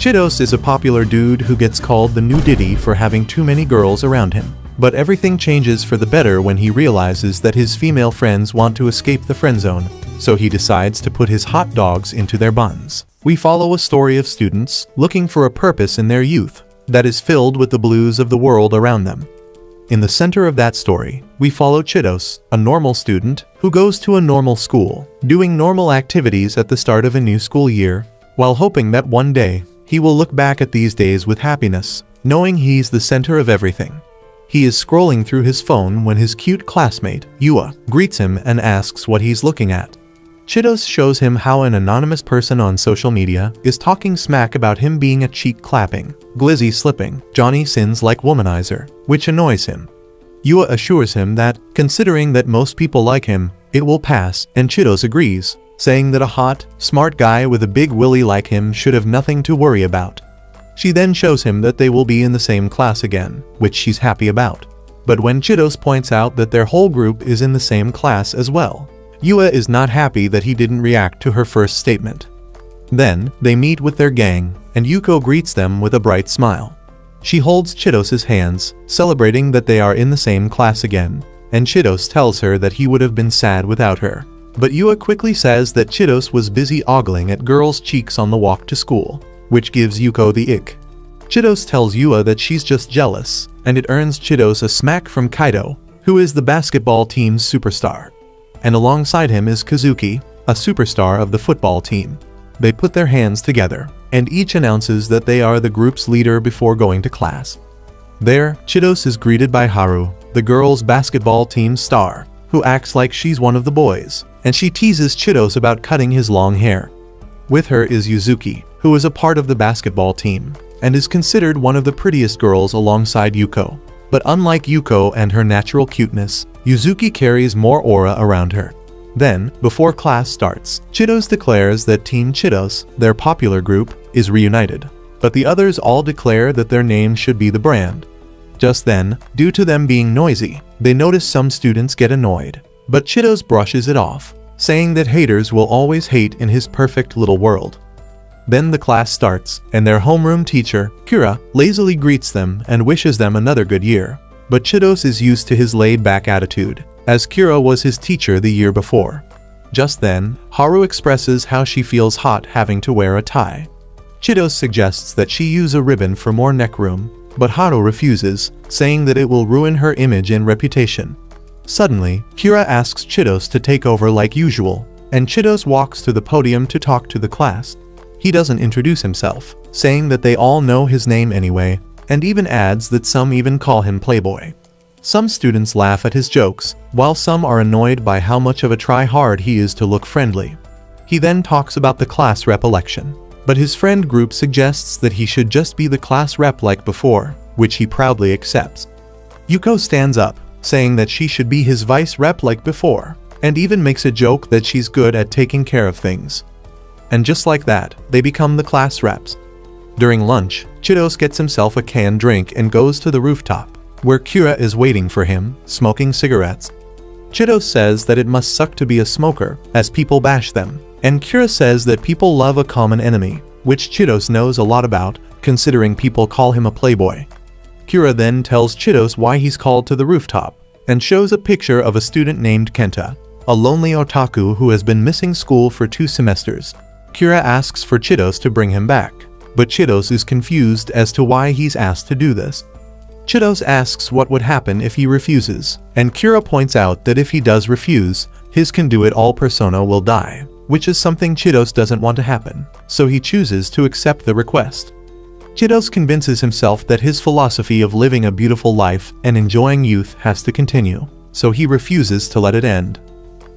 Chidos is a popular dude who gets called the new Diddy for having too many girls around him. But everything changes for the better when he realizes that his female friends want to escape the friend zone, so he decides to put his hot dogs into their buns. We follow a story of students looking for a purpose in their youth that is filled with the blues of the world around them. In the center of that story, we follow Chidos, a normal student who goes to a normal school, doing normal activities at the start of a new school year, while hoping that one day he will look back at these days with happiness, knowing he's the center of everything. He is scrolling through his phone when his cute classmate, Yua, greets him and asks what he's looking at. Chidos shows him how an anonymous person on social media is talking smack about him being a cheek-clapping, glizzy-slipping, Johnny-Sins-like womanizer, which annoys him. Yua assures him that, considering that most people like him, it will pass, and Chidos agrees, saying that a hot, smart guy with a big willy like him should have nothing to worry about. She then shows him that they will be in the same class again, which she's happy about. But when Chidos points out that their whole group is in the same class as well, Yua is not happy that he didn't react to her first statement. Then, they meet with their gang, and Yuko greets them with a bright smile. She holds Chidos' hands, celebrating that they are in the same class again, and Chidos tells her that he would have been sad without her. But Yua quickly says that Chidos was busy ogling at girls' cheeks on the walk to school, which gives Yuko the ick. Chidos tells Yua that she's just jealous, and it earns Chidos a smack from Kaido, who is the basketball team's superstar. And alongside him is Kazuki, a superstar of the football team. They put their hands together, and each announces that they are the group's leader before going to class. There, Chidos is greeted by Haru, the girls' basketball team star, who acts like she's one of the boys, and she teases Chidos about cutting his long hair. With her is Yuzuki, who is a part of the basketball team, and is considered one of the prettiest girls alongside Yuko. But unlike Yuko and her natural cuteness, Yuzuki carries more aura around her. Then, before class starts, Chidos declares that Team Chidos, their popular group, is reunited. But the others all declare that their name should be the brand. Just then, due to them being noisy, they notice some students get annoyed. But Chidos brushes it off, saying that haters will always hate in his perfect little world. Then the class starts, and their homeroom teacher, Kira, lazily greets them and wishes them another good year. But Chidos is used to his laid-back attitude, as Kira was his teacher the year before. Just then, Haru expresses how she feels hot having to wear a tie. Chidos suggests that she use a ribbon for more neck room, but Haru refuses, saying that it will ruin her image and reputation. Suddenly, Kira asks Chidos to take over like usual, and Chidos walks to the podium to talk to the class. He doesn't introduce himself, saying that they all know his name anyway, and even adds that some even call him Playboy. Some students laugh at his jokes, while some are annoyed by how much of a try-hard he is to look friendly. He then talks about the class rep election, but his friend group suggests that he should just be the class rep like before, which he proudly accepts. Yuko stands up, saying that she should be his vice rep like before, and even makes a joke that she's good at taking care of things. And just like that, they become the class reps. During lunch, Chidos gets himself a canned drink and goes to the rooftop, where Kira is waiting for him, smoking cigarettes. Chidos says that it must suck to be a smoker, as people bash them, and Kira says that people love a common enemy, which Chidos knows a lot about, considering people call him a playboy. Kira then tells Chidos why he's called to the rooftop, and shows a picture of a student named Kenta, a lonely otaku who has been missing school for 2 semesters. Kira asks for Chidos to bring him back, but Chidos is confused as to why he's asked to do this. Chidos asks what would happen if he refuses, and Kira points out that if he does refuse, his can-do-it-all persona will die, which is something Chidos doesn't want to happen, so he chooses to accept the request. Chidos convinces himself that his philosophy of living a beautiful life and enjoying youth has to continue, so he refuses to let it end.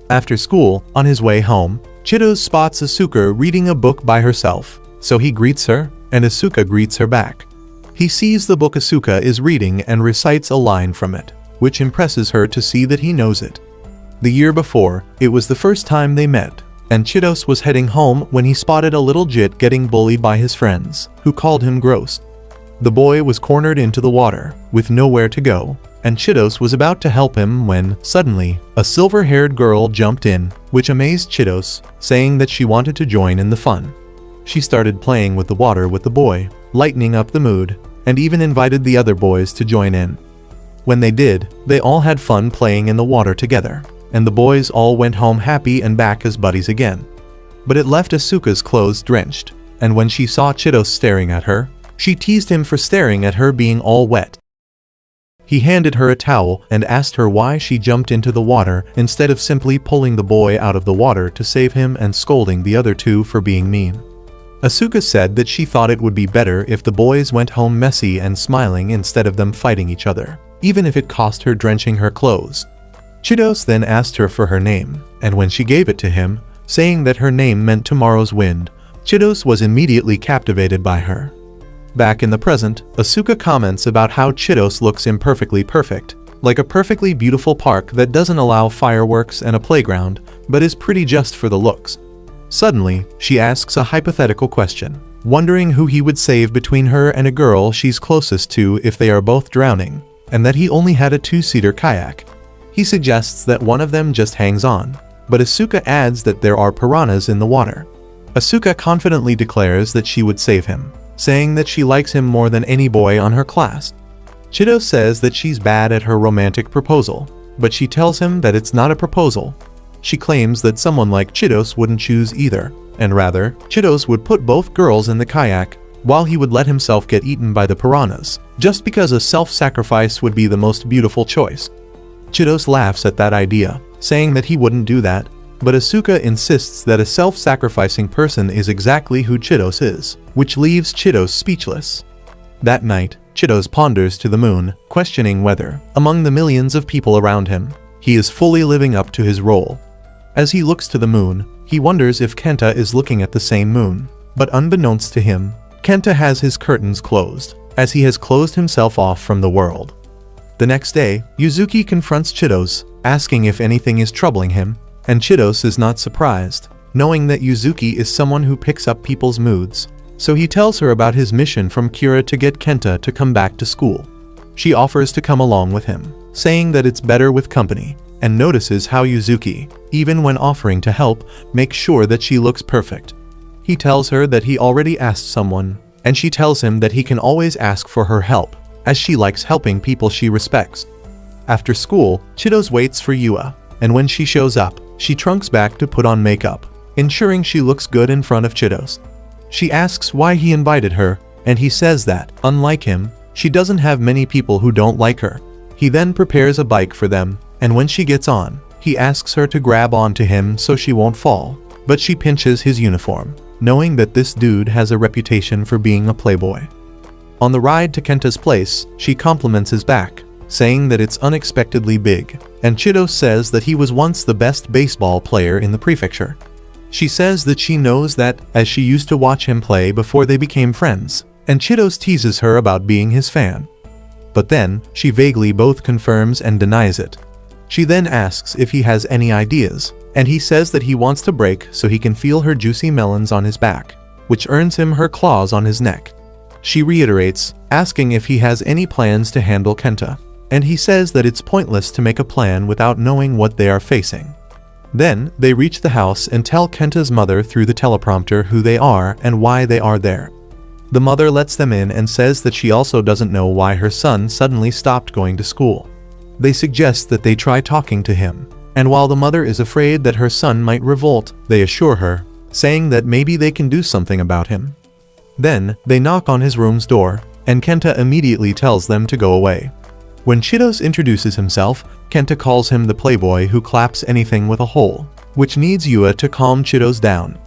After school, on his way home, Chidos spots Asuka reading a book by herself, so he greets her, and Asuka greets her back. He sees the book Asuka is reading and recites a line from it, which impresses her to see that he knows it. The year before, it was the first time they met, and Chidos was heading home when he spotted a little jit getting bullied by his friends, who called him gross. The boy was cornered into the water, with nowhere to go, and Chidos was about to help him when, suddenly, a silver-haired girl jumped in, which amazed Chidos, saying that she wanted to join in the fun. she started playing with the water with the boy, lightening up the mood, and even invited the other boys to join in. When they did, they all had fun playing in the water together, and the boys all went home happy and back as buddies again. But it left Asuka's clothes drenched, and when she saw Chitos staring at her, she teased him for staring at her being all wet. He handed her a towel and asked her why she jumped into the water instead of simply pulling the boy out of the water to save him and scolding the other two for being mean. Asuka said that she thought it would be better if the boys went home messy and smiling instead of them fighting each other, even if it cost her drenching her clothes. Chitos then asked her for her name, and when she gave it to him, saying that her name meant tomorrow's wind, Chitos was immediately captivated by her. Back in the present, Asuka comments about how Chitos looks imperfectly perfect, like a perfectly beautiful park that doesn't allow fireworks and a playground, but is pretty just for the looks. Suddenly, she asks a hypothetical question, wondering who he would save between her and a girl she's closest to if they are both drowning, and that he only had a two-seater kayak. He suggests that one of them just hangs on, but Asuka adds that there are piranhas in the water. Asuka confidently declares that she would save him, saying that she likes him more than any boy on her class. Chitos says that she's bad at her romantic proposal, but she tells him that it's not a proposal. She claims that someone like Chitos wouldn't choose either, and rather, Chitos would put both girls in the kayak, while he would let himself get eaten by the piranhas, just because a self-sacrifice would be the most beautiful choice. Chitos laughs at that idea, saying that he wouldn't do that, but Asuka insists that a self-sacrificing person is exactly who Chitos is, which leaves Chitos speechless. That night, Chitos ponders to the moon, questioning whether, among the millions of people around him, he is fully living up to his role. As he looks to the moon, he wonders if Kenta is looking at the same moon, but unbeknownst to him, Kenta has his curtains closed, as he has closed himself off from the world. The next day, Yuzuki confronts Chitos, asking if anything is troubling him, and Chitos is not surprised, knowing that Yuzuki is someone who picks up people's moods, so he tells her about his mission from Kira to get Kenta to come back to school. She offers to come along with him, saying that it's better with company, and notices how Yuzuki, even when offering to help, makes sure that she looks perfect. He tells her that he already asked someone, and she tells him that he can always ask for her help, as she likes helping people she respects. After school, Chitos waits for Yua, and when she shows up, she trunks back to put on makeup, ensuring she looks good in front of Chitos. She asks why he invited her, and he says that, unlike him, she doesn't have many people who don't like her. He then prepares a bike for them, and when she gets on, he asks her to grab onto him so she won't fall, but she pinches his uniform, knowing that this dude has a reputation for being a playboy. On the ride to Kenta's place, she compliments his back, saying that it's unexpectedly big, and Chitos says that he was once the best baseball player in the prefecture. She says that she knows that, as she used to watch him play before they became friends, and Chitos teases her about being his fan. But then, she vaguely both confirms and denies it. She then asks if he has any ideas, and he says that he wants to break so he can feel her juicy melons on his back, which earns him her claws on his neck. She reiterates, asking if he has any plans to handle Kenta, and he says that it's pointless to make a plan without knowing what they are facing. Then, they reach the house and tell Kenta's mother through the teleprompter who they are and why they are there. The mother lets them in and says that she also doesn't know why her son suddenly stopped going to school. They suggest that they try talking to him, and while the mother is afraid that her son might revolt, they assure her, saying that maybe they can do something about him. Then, they knock on his room's door, and Kenta immediately tells them to go away. When Chitos introduces himself, Kenta calls him the playboy who claps anything with a hole, which needs Yua to calm Chitos down.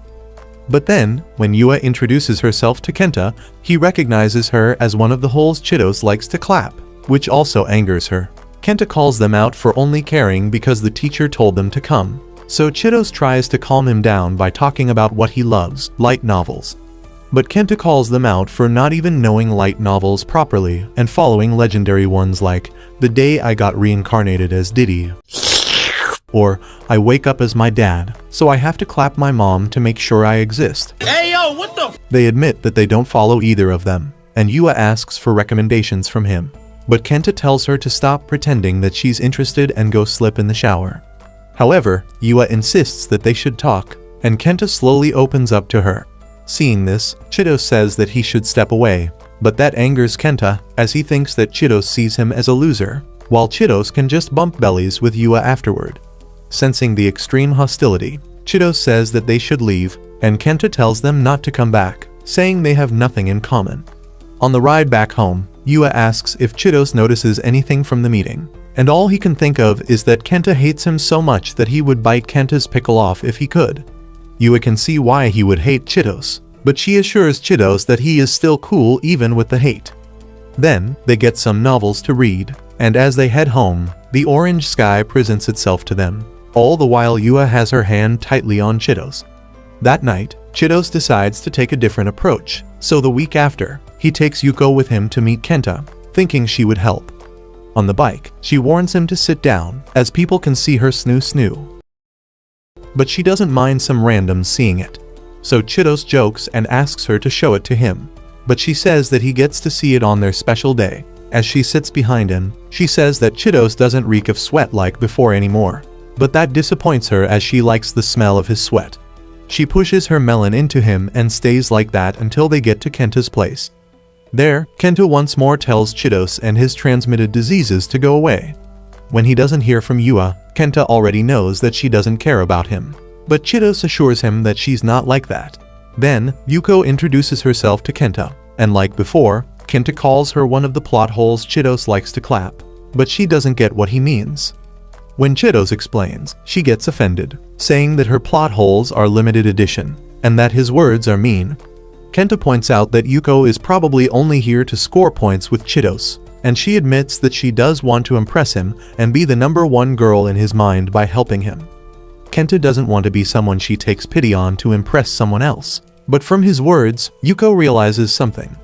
But then, when Yua introduces herself to Kenta, he recognizes her as one of the holes Chitos likes to clap, which also angers her. Kenta calls them out for only caring because the teacher told them to come, so Chitos tries to calm him down by talking about what he loves, light novels. But Kenta calls them out for not even knowing light novels properly and following legendary ones like The Day I Got Reincarnated as Diddy, or I Wake Up as My Dad, so I have to clap my mom to make sure I exist. Hey yo, what the? They admit that they don't follow either of them, and Yua asks for recommendations from him. But Kenta tells her to stop pretending that she's interested and go slip in the shower. However, Yua insists that they should talk, and Kenta slowly opens up to her. Seeing this, Chitos says that he should step away, but that angers Kenta, as he thinks that Chitos sees him as a loser, while Chitos can just bump bellies with Yua afterward. Sensing the extreme hostility, Chitos says that they should leave, and Kenta tells them not to come back, saying they have nothing in common. On the ride back home, Yua asks if Chitos notices anything from the meeting, and all he can think of is that Kenta hates him so much that he would bite Kenta's pickle off if he could. Yua can see why he would hate Chitos, but she assures Chitos that he is still cool even with the hate. Then, they get some novels to read, and as they head home, the orange sky presents itself to them, all the while Yua has her hand tightly on Chitos. That night, Chitos decides to take a different approach, so the week after, he takes Yuko with him to meet Kenta, thinking she would help. On the bike, she warns him to sit down, as people can see her snoo. But she doesn't mind some randoms seeing it. So Chitos jokes and asks her to show it to him, but she says that he gets to see it on their special day. As she sits behind him, she says that Chitos doesn't reek of sweat like before anymore, but that disappoints her as she likes the smell of his sweat. She pushes her melon into him and stays like that until they get to Kenta's place. There, Kenta once more tells Chitos and his transmitted diseases to go away. When he doesn't hear from Yua, Kenta already knows that she doesn't care about him, but Chitos assures him that she's not like that. Then, Yuko introduces herself to Kenta, and like before, Kenta calls her one of the plot holes Chitos likes to clap, but she doesn't get what he means. When Chitos explains, she gets offended, saying that her plot holes are limited edition, and that his words are mean. Kenta points out that Yuko is probably only here to score points with Chitos, and she admits that she does want to impress him and be the #1 girl in his mind by helping him. Kenta doesn't want to be someone she takes pity on to impress someone else, but from his words, Yuko realizes something.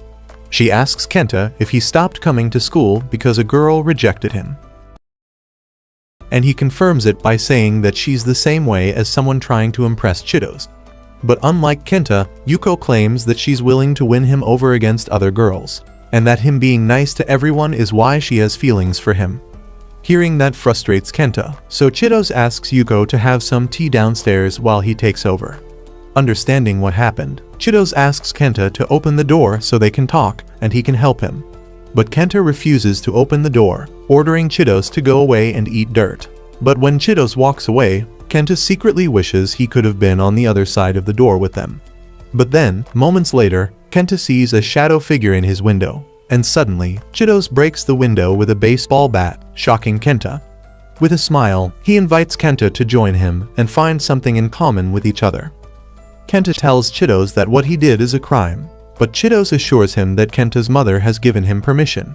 She asks Kenta if he stopped coming to school because a girl rejected him. And he confirms it by saying that she's the same way as someone trying to impress Chitos. But unlike Kenta, Yuko claims that she's willing to win him over against other girls, and that him being nice to everyone is why she has feelings for him. Hearing that frustrates Kenta, so Chitos asks Yuko to have some tea downstairs while he takes over. Understanding what happened, Chitos asks Kenta to open the door so they can talk and he can help him. But Kenta refuses to open the door, ordering Chitos to go away and eat dirt. But when Chitos walks away, Kenta secretly wishes he could have been on the other side of the door with them. But then, moments later, Kenta sees a shadow figure in his window, and suddenly, Chitos breaks the window with a baseball bat, shocking Kenta. With a smile, he invites Kenta to join him and find something in common with each other. Kenta tells Chitos that what he did is a crime, but Chitos assures him that Kenta's mother has given him permission.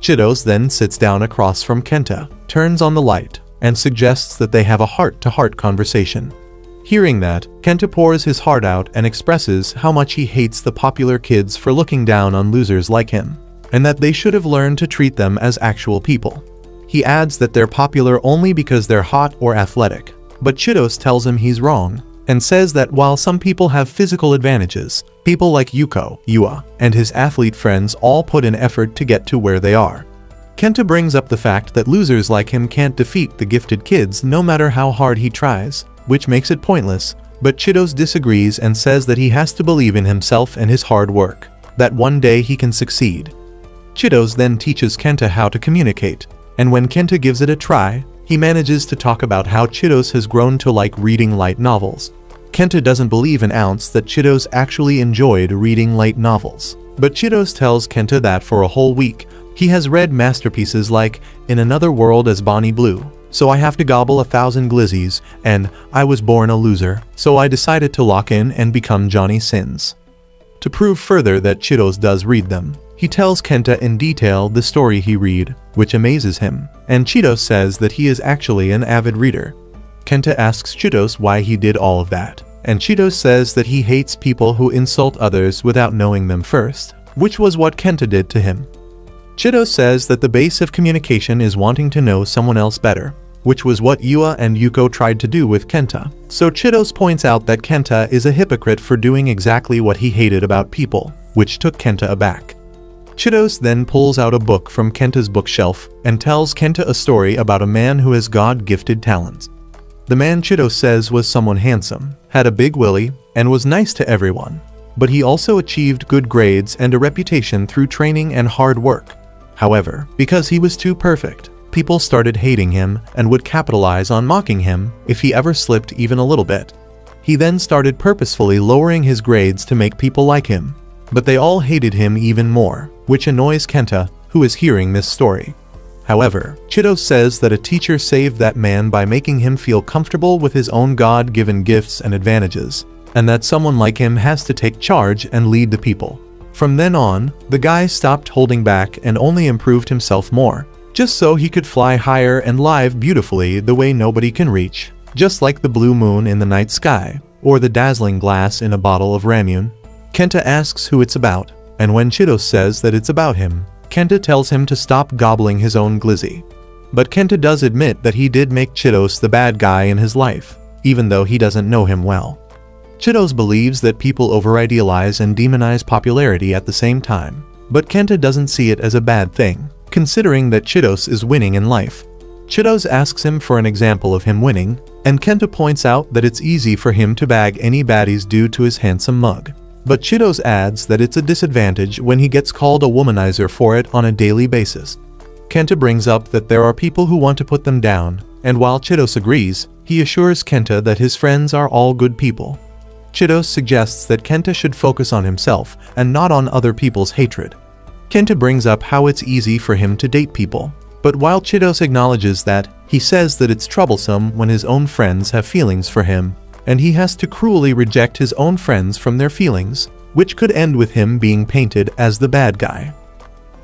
Chitos then sits down across from Kenta, turns on the light, and suggests that they have a heart-to-heart conversation. Hearing that, Kenta pours his heart out and expresses how much he hates the popular kids for looking down on losers like him, and that they should have learned to treat them as actual people. He adds that they're popular only because they're hot or athletic, but Chitos tells him he's wrong, and says that while some people have physical advantages, people like Yuko, Yua, and his athlete friends all put in effort to get to where they are. Kenta brings up the fact that losers like him can't defeat the gifted kids no matter how hard he tries, which makes it pointless, but Chitos disagrees and says that he has to believe in himself and his hard work, that one day he can succeed. Chitos then teaches Kenta how to communicate, and when Kenta gives it a try, he manages to talk about how Chitos has grown to like reading light novels. Kenta doesn't believe an ounce that Chitos actually enjoyed reading light novels, but Chitos tells Kenta that for a whole week, he has read masterpieces like In Another World as Bonnie Blue, So I Have to Gobble 1,000 Glizzies, and I Was Born a Loser, so I decided to lock in and become Johnny Sins. To prove further that Chitos does read them, he tells Kenta in detail the story he read, which amazes him, and Chitos says that he is actually an avid reader. Kenta asks Chitos why he did all of that, and Chitos says that he hates people who insult others without knowing them first, which was what Kenta did to him. Chitos says that the base of communication is wanting to know someone else better, which was what Yua and Yuko tried to do with Kenta. So Chitos points out that Kenta is a hypocrite for doing exactly what he hated about people, which took Kenta aback. Chitos then pulls out a book from Kenta's bookshelf and tells Kenta a story about a man who has God-gifted talents. The man Chitos says was someone handsome, had a big willy, and was nice to everyone. but he also achieved good grades and a reputation through training and hard work. However, because he was too perfect, people started hating him and would capitalize on mocking him if he ever slipped even a little bit. He then started purposefully lowering his grades to make people like him, but they all hated him even more, which annoys Kenta, who is hearing this story. However, Chido says that a teacher saved that man by making him feel comfortable with his own God-given gifts and advantages, and that someone like him has to take charge and lead the people. From then on, the guy stopped holding back and only improved himself more, just so he could fly higher and live beautifully the way nobody can reach, just like the blue moon in the night sky, or the dazzling glass in a bottle of ramune. Kenta asks who it's about, and when Chido says that it's about him, Kenta tells him to stop gobbling his own glizzy. But Kenta does admit that he did make Chidos the bad guy in his life, even though he doesn't know him well. Chidos believes that people over-idealize and demonize popularity at the same time, but Kenta doesn't see it as a bad thing, considering that Chidos is winning in life. Chidos asks him for an example of him winning, and Kenta points out that it's easy for him to bag any baddies due to his handsome mug. But Chidos adds that it's a disadvantage when he gets called a womanizer for it on a daily basis. Kenta brings up that there are people who want to put them down, and while Chidos agrees, he assures Kenta that his friends are all good people. Chidos suggests that Kenta should focus on himself and not on other people's hatred. Kenta brings up how it's easy for him to date people, but while Chidos acknowledges that, he says that it's troublesome when his own friends have feelings for him, and he has to cruelly reject his own friends from their feelings, which could end with him being painted as the bad guy.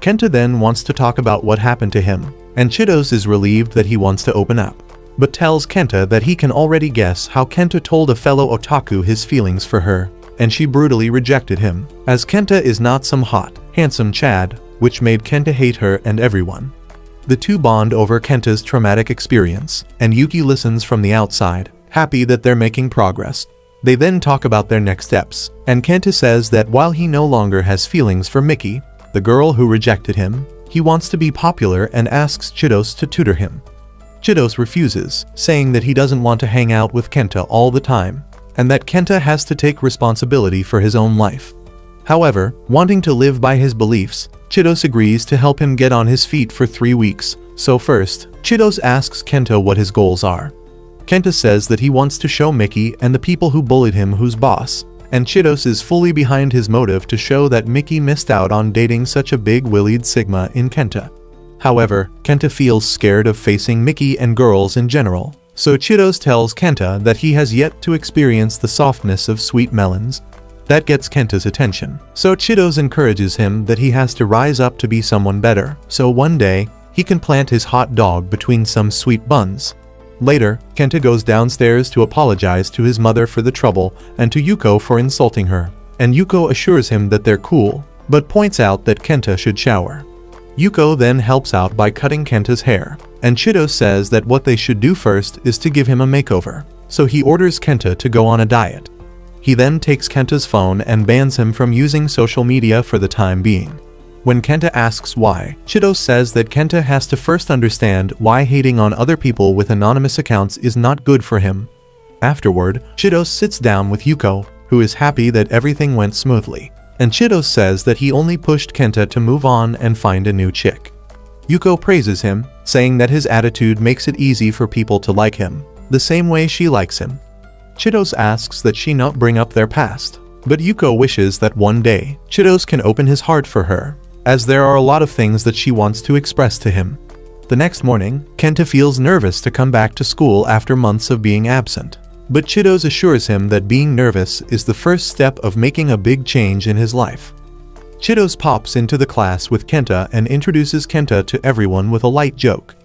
Kenta then wants to talk about what happened to him, and Chidos is relieved that he wants to open up, but tells Kenta that he can already guess how Kenta told a fellow otaku his feelings for her, and she brutally rejected him, as Kenta is not some hot, handsome Chad, which made Kenta hate her and everyone. The two bond over Kenta's traumatic experience, and Yuki listens from the outside, happy that they're making progress. They then talk about their next steps, and Kenta says that while he no longer has feelings for Miki, the girl who rejected him, he wants to be popular and asks Chidos to tutor him. Chidos refuses, saying that he doesn't want to hang out with Kenta all the time, and that Kenta has to take responsibility for his own life. However, wanting to live by his beliefs, Chidos agrees to help him get on his feet for 3 weeks. So first, Chidos asks Kenta what his goals are. Kenta says that he wants to show Miki and the people who bullied him who's boss, and Chidos is fully behind his motive to show that Miki missed out on dating such a big-willied Sigma in Kenta. However, Kenta feels scared of facing Miki and girls in general, so Chidos tells Kenta that he has yet to experience the softness of sweet melons. That gets Kenta's attention, so Chidos encourages him that he has to rise up to be someone better, so one day, he can plant his hot dog between some sweet buns. Later, Kenta goes downstairs to apologize to his mother for the trouble and to Yuko for insulting her, and Yuko assures him that they're cool, but points out that Kenta should shower. Yuko then helps out by cutting Kenta's hair, and Chidos says that what they should do first is to give him a makeover, so he orders Kenta to go on a diet. He then takes Kenta's phone and bans him from using social media for the time being. When Kenta asks why, Chidos says that Kenta has to first understand why hating on other people with anonymous accounts is not good for him. Afterward, Chidos sits down with Yuko, who is happy that everything went smoothly, and Chidos says that he only pushed Kenta to move on and find a new chick. Yuko praises him, saying that his attitude makes it easy for people to like him, the same way she likes him. Chidos asks that she not bring up their past, but Yuko wishes that one day, Chidos can open his heart for her, as there are a lot of things that she wants to express to him. The next morning, Kenta feels nervous to come back to school after months of being absent, but Chidos assures him that being nervous is the first step of making a big change in his life. Chidos pops into the class with Kenta and introduces Kenta to everyone with a light joke.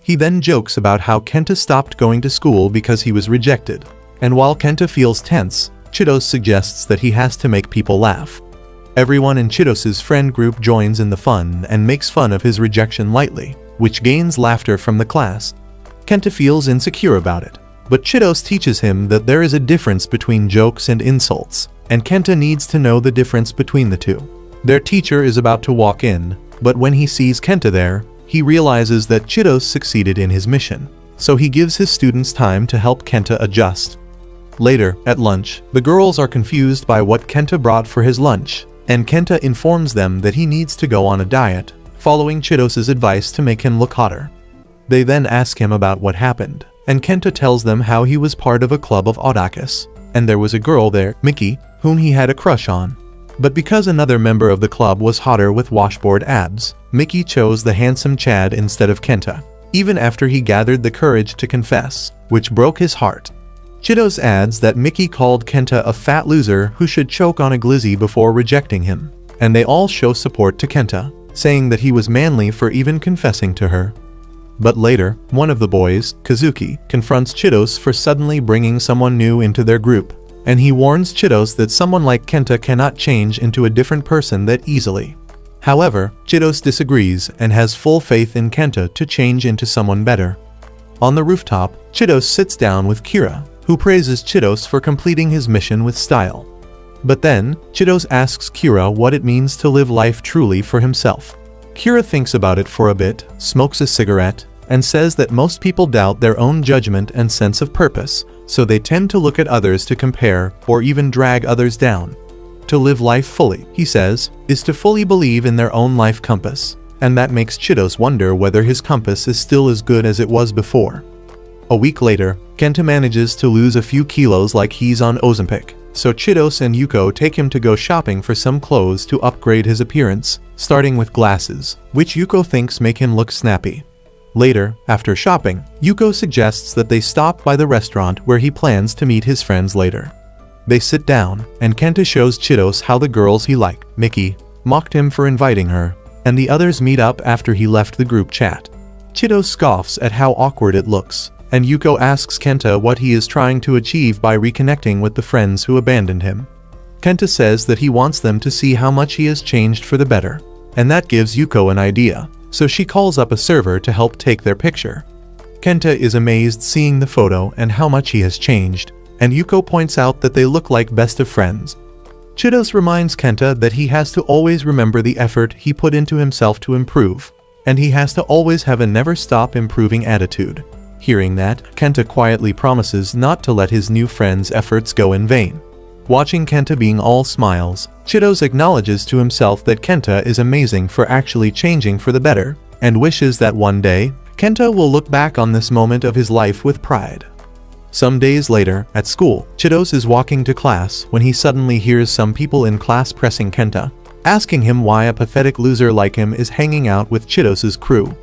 He then jokes about how Kenta stopped going to school because he was rejected, and while Kenta feels tense, Chidos suggests that he has to make people laugh. Everyone in Chidos's friend group joins in the fun and makes fun of his rejection lightly, which gains laughter from the class. Kenta feels insecure about it, but Chidos teaches him that there is a difference between jokes and insults, and Kenta needs to know the difference between the two. Their teacher is about to walk in, but when he sees Kenta there, he realizes that Chidos succeeded in his mission, so he gives his students time to help Kenta adjust. Later, at lunch, the girls are confused by what Kenta brought for his lunch, and Kenta informs them that he needs to go on a diet, following Chidos's advice to make him look hotter. They then ask him about what happened, and Kenta tells them how he was part of a club of otakus, and there was a girl there, Miki, whom he had a crush on. But because another member of the club was hotter with washboard abs, Miki chose the handsome Chad instead of Kenta, even after he gathered the courage to confess, which broke his heart. Chidos adds that Miki called Kenta a fat loser who should choke on a glizzy before rejecting him, and they all show support to Kenta, saying that he was manly for even confessing to her. But later, one of the boys, Kazuki, confronts Chidos for suddenly bringing someone new into their group, and he warns Chidos that someone like Kenta cannot change into a different person that easily. However, Chidos disagrees and has full faith in Kenta to change into someone better. On the rooftop, Chidos sits down with Kira, who praises Chidos for completing his mission with style. But then, Chidos asks Kira what it means to live life truly for himself. Kira thinks about it for a bit, smokes a cigarette, and says that most people doubt their own judgment and sense of purpose, so they tend to look at others to compare or even drag others down. To live life fully, he says, is to fully believe in their own life compass, and that makes Chidos wonder whether his compass is still as good as it was before. A week later, Kenta manages to lose a few kilos like he's on Ozempic, so Chidos and Yuko take him to go shopping for some clothes to upgrade his appearance, starting with glasses, which Yuko thinks make him look snappy. Later, after shopping, Yuko suggests that they stop by the restaurant where he plans to meet his friends later. They sit down, and Kenta shows Chidos how the girls he liked, Miki, mocked him for inviting her, and the others meet up after he left the group chat. Chidos scoffs at how awkward it looks, and Yuko asks Kenta what he is trying to achieve by reconnecting with the friends who abandoned him. Kenta says that he wants them to see how much he has changed for the better, and that gives Yuko an idea, so she calls up a server to help take their picture. Kenta is amazed seeing the photo and how much he has changed, and Yuko points out that they look like best of friends. Chidos reminds Kenta that he has to always remember the effort he put into himself to improve, and he has to always have a never-stop improving attitude. Hearing that, Kenta quietly promises not to let his new friend's efforts go in vain. Watching Kenta being all smiles, Chidos acknowledges to himself that Kenta is amazing for actually changing for the better, and wishes that one day, Kenta will look back on this moment of his life with pride. Some days later, at school, Chidos is walking to class when he suddenly hears some people in class pressing Kenta, asking him why a pathetic loser like him is hanging out with Chidos's crew.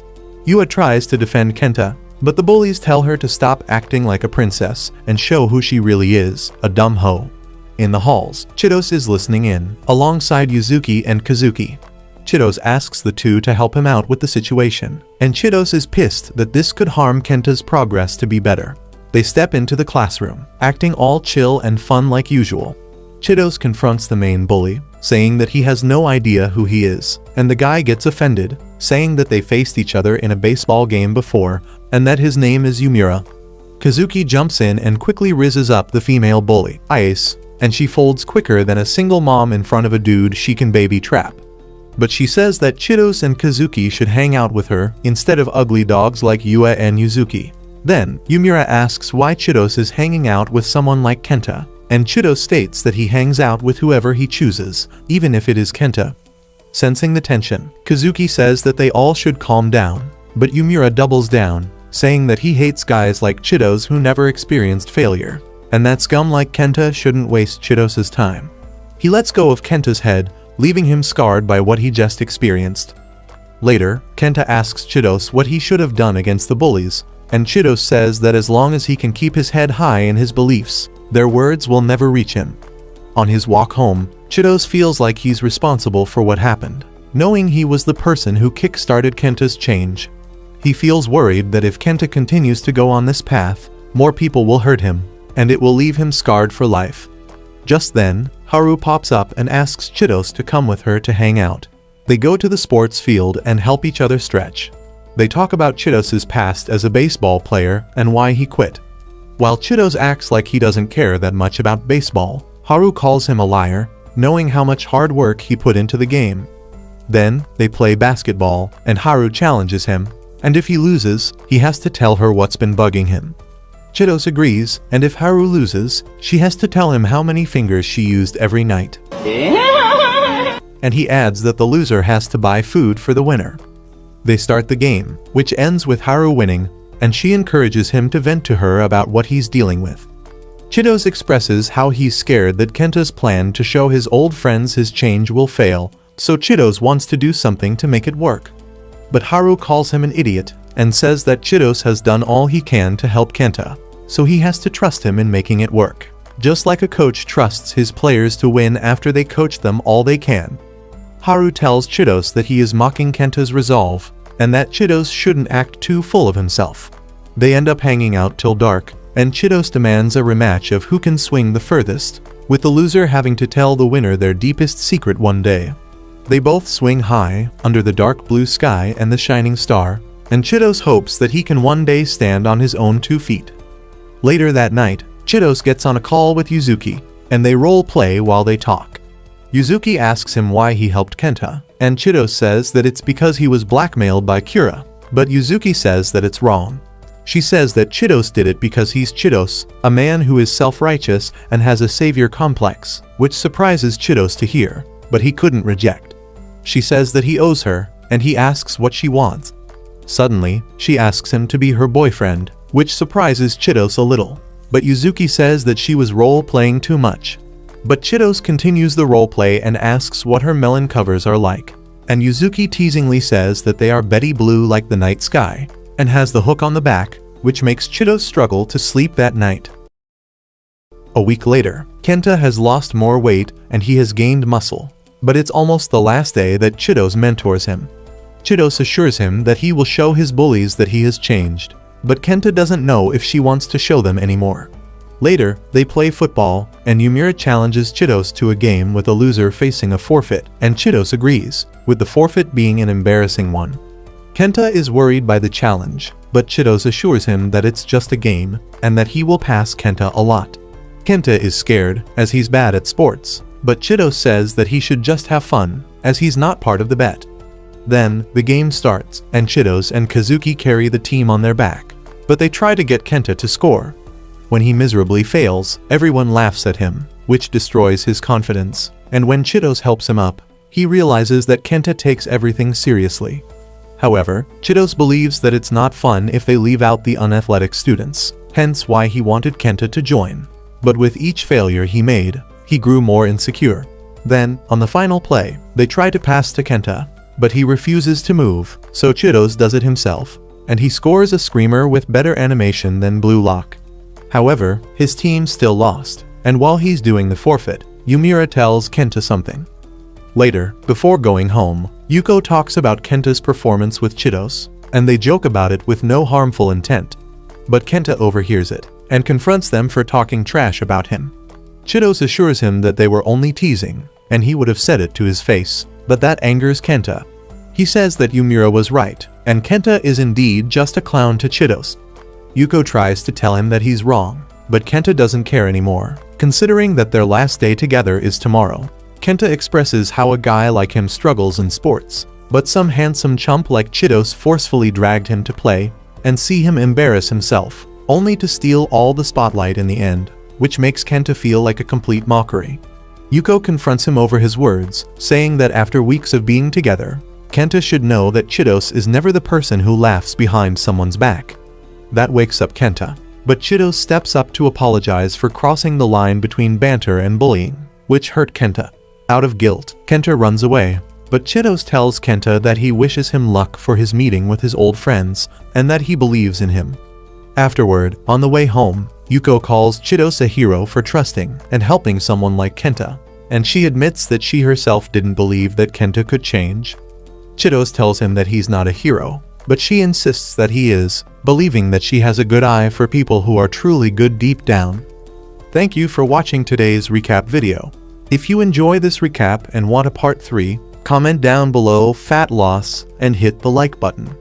Yua tries to defend Kenta, but the bullies tell her to stop acting like a princess and show who she really is, a dumb hoe. In the halls, Chidos is listening in, alongside Yuzuki and Kazuki. Chidos asks the two to help him out with the situation, and Chidos is pissed that this could harm Kenta's progress to be better. They step into the classroom, acting all chill and fun like usual. Chidos confronts the main bully, saying that he has no idea who he is, and the guy gets offended, saying that they faced each other in a baseball game before, and that his name is Yumura. Kazuki jumps in and quickly rizzes up the female bully, Ice, and she folds quicker than a single mom in front of a dude she can baby trap. But she says that Chidos and Kazuki should hang out with her instead of ugly dogs like Yua and Yuzuki. Then, Yumura asks why Chidos is hanging out with someone like Kenta, and Chidos states that he hangs out with whoever he chooses, even if it is Kenta. Sensing the tension, Kazuki says that they all should calm down, but Yumura doubles down, saying that he hates guys like Chidos who never experienced failure, and that scum like Kenta shouldn't waste Chidos's time. He lets go of Kenta's head, leaving him scarred by what he just experienced. Later, Kenta asks Chidos what he should have done against the bullies, and Chidos says that as long as he can keep his head high in his beliefs, their words will never reach him. On his walk home, Chidos feels like he's responsible for what happened, knowing he was the person who kick-started Kenta's change. He feels worried that if Kenta continues to go on this path, more people will hurt him, and it will leave him scarred for life. Just then, Haru pops up and asks Chidos to come with her to hang out. They go to the sports field and help each other stretch. They talk about Chidos's past as a baseball player and why he quit. While Chidos acts like he doesn't care that much about baseball, Haru calls him a liar, knowing how much hard work he put into the game. Then, they play basketball, and Haru challenges him, and if he loses, he has to tell her what's been bugging him. Chidos agrees, and if Haru loses, she has to tell him how many fingers she used every night. And he adds that the loser has to buy food for the winner. They start the game, which ends with Haru winning, and she encourages him to vent to her about what he's dealing with. Chidos expresses how he's scared that Kenta's plan to show his old friends his change will fail, so Chidos wants to do something to make it work. But Haru calls him an idiot and says that Chidos has done all he can to help Kenta, so he has to trust him in making it work, just like a coach trusts his players to win after they coach them all they can. Haru tells Chidos that he is mocking Kenta's resolve, and that Chidos shouldn't act too full of himself. They end up hanging out till dark, and Chidos demands a rematch of who can swing the furthest, with the loser having to tell the winner their deepest secret one day. They both swing high, under the dark blue sky and the shining star, and Chidos hopes that he can one day stand on his own 2 feet. Later that night, Chidos gets on a call with Yuzuki, and they role-play while they talk. Yuzuki asks him why he helped Kenta, and Chidos says that it's because he was blackmailed by Kira, but Yuzuki says that it's wrong. She says that Chidos did it because he's Chidos, a man who is self-righteous and has a savior complex, which surprises Chidos to hear, but he couldn't reject. She says that he owes her, and he asks what she wants. Suddenly, she asks him to be her boyfriend, which surprises Chidos a little, but Yuzuki says that she was role-playing too much. But Chidos continues the roleplay and asks what her melon covers are like, and Yuzuki teasingly says that they are Betty blue like the night sky, and has the hook on the back, which makes Chidos struggle to sleep that night. A week later, Kenta has lost more weight and he has gained muscle, but it's almost the last day that Chidos mentors him. Chidos assures him that he will show his bullies that he has changed, but Kenta doesn't know if she wants to show them anymore. Later, they play football, and Yumira challenges Chidos to a game with a loser facing a forfeit, and Chidos agrees, with the forfeit being an embarrassing one. Kenta is worried by the challenge, but Chidos assures him that it's just a game, and that he will pass Kenta a lot. Kenta is scared, as he's bad at sports, but Chidos says that he should just have fun, as he's not part of the bet. Then, the game starts, and Chidos and Kazuki carry the team on their back, but they try to get Kenta to score. When he miserably fails, everyone laughs at him, which destroys his confidence, and when Chidos helps him up, he realizes that Kenta takes everything seriously. However, Chidos believes that it's not fun if they leave out the unathletic students, hence why he wanted Kenta to join. But with each failure he made, he grew more insecure. Then, on the final play, they try to pass to Kenta, but he refuses to move, so Chidos does it himself, and he scores a screamer with better animation than Blue Lock. However, his team still lost, and while he's doing the forfeit, Yumira tells Kenta something. Later, before going home, Yuko talks about Kenta's performance with Chidos, and they joke about it with no harmful intent. But Kenta overhears it, and confronts them for talking trash about him. Chidos assures him that they were only teasing, and he would have said it to his face, but that angers Kenta. He says that Yumira was right, and Kenta is indeed just a clown to Chidos. Yuko tries to tell him that he's wrong, but Kenta doesn't care anymore, considering that their last day together is tomorrow. Kenta expresses how a guy like him struggles in sports, but some handsome chump like Chidos forcefully dragged him to play, and see him embarrass himself, only to steal all the spotlight in the end, which makes Kenta feel like a complete mockery. Yuko confronts him over his words, saying that after weeks of being together, Kenta should know that Chidos is never the person who laughs behind someone's back. That wakes up Kenta, but Chidos steps up to apologize for crossing the line between banter and bullying, which hurt Kenta. Out of guilt, Kenta runs away, but Chidos tells Kenta that he wishes him luck for his meeting with his old friends, and that he believes in him. Afterward, on the way home, Yuko calls Chidos a hero for trusting and helping someone like Kenta, and she admits that she herself didn't believe that Kenta could change. Chidos tells him that he's not a hero, but she insists that he is, believing that she has a good eye for people who are truly good deep down. Thank you for watching today's recap video. If you enjoy this recap and want a part 3, comment down below fat loss and hit the like button.